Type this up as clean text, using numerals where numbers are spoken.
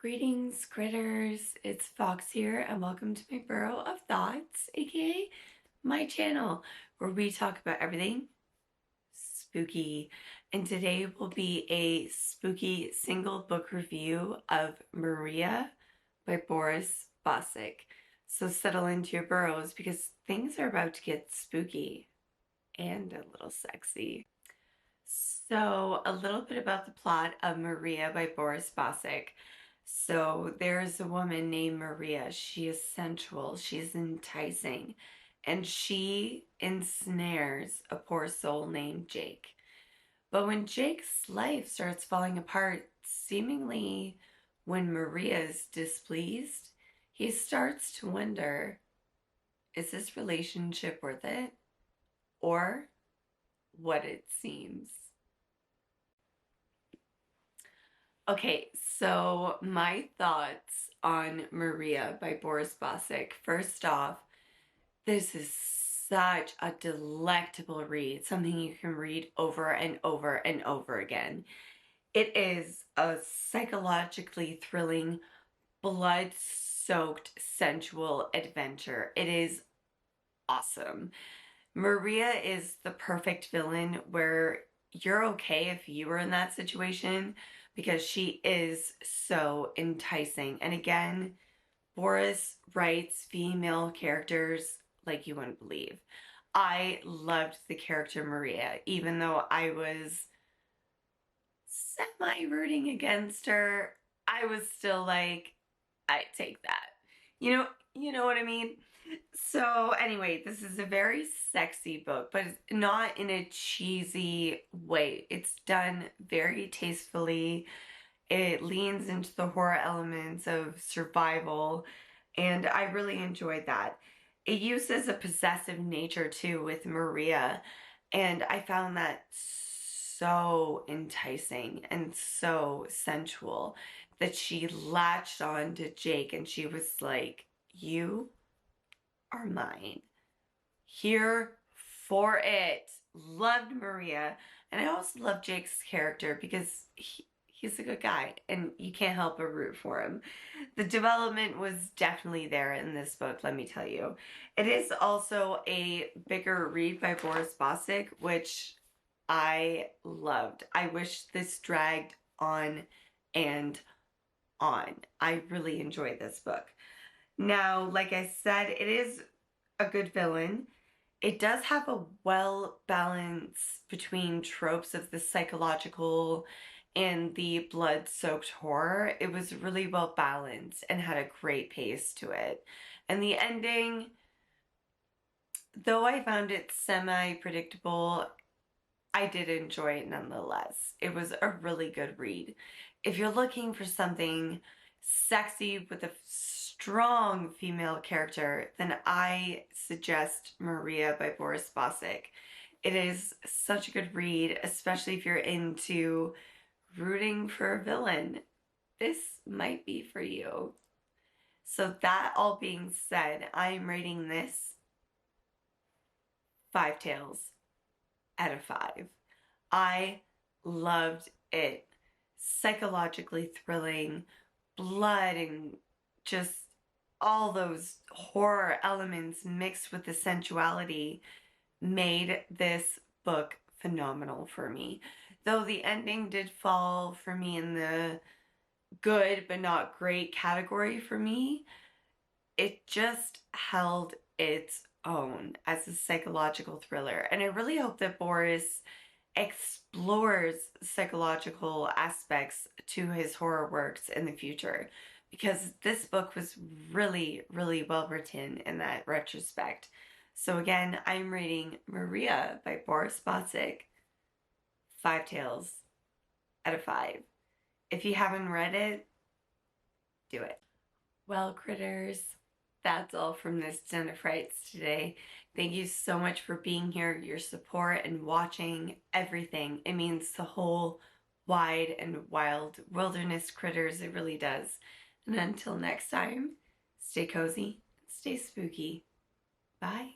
Greetings, critters. It's Fox here, and welcome to my Burrow of Thoughts, aka my channel, where we talk about everything spooky. And today will be a spooky single book review of Maria by Boris Bacic. So settle into your burrows because things are about to get spooky and a little sexy. So, a little bit about the plot of Maria by Boris Bacic. So, there's a woman named Maria. She is sensual, she's enticing, and she ensnares a poor soul named Jake. But when Jake's life starts falling apart, seemingly when Maria is displeased, he starts to wonder, is this relationship worth it? Or what it seems. Okay, so my thoughts on Maria by Boris Bacic. First off, this is such a delectable read, something you can read over and over and over again. It is a psychologically thrilling, blood-soaked, sensual adventure. It is awesome. Maria is the perfect villain where you're okay if you were in that situation because she is so enticing. And again, Boris writes female characters like you wouldn't believe. I loved the character Maria, even though I was semi-rooting against her. I was still like, I'd take that. You know what I mean? So anyway, this is a very sexy book, but not in a cheesy way. It's done very tastefully. It leans into the horror elements of survival, and I really enjoyed that. It uses a possessive nature too with Maria, and I found that so enticing and so sensual that she latched on to Jake and she was like, you are mine. Here for it. Loved Maria. And I also love Jake's character because he's a good guy and you can't help but root for him. The development was definitely there in this book, let me tell you. It is also a bigger read by Boris Bacic, which I loved. I wish this dragged on and on. I really enjoyed this book. Now, like I said, it is a good villain. It does have a well balance between tropes of the psychological and the blood-soaked horror. It was really well balanced and had a great pace to it. And the ending, though I found it semi-predictable, I did enjoy it nonetheless. It was a really good read. If you're looking for something sexy with a strong female character, then I suggest Maria by Boris Bacic. It is such a good read, especially if you're into rooting for a villain. This might be for you. So that all being said, I'm rating this 5 tails out of 5. I loved it. Psychologically thrilling, blood and just all those horror elements mixed with the sensuality made this book phenomenal for me. Though the ending did fall for me in the good but not great category for me, it just held its own as a psychological thriller. And I really hope that Boris explores psychological aspects to his horror works in the future, because this book was really, really well written in that retrospect. So again, I'm rating Maria by Boris Bacic 5 tails out of 5. If you haven't read it, do it. Well, critters, that's all from this Den of Frights today. Thank you so much for being here, your support, and watching everything. It means the whole wide and wild wilderness critters. It really does. And until next time, stay cozy, stay spooky. Bye.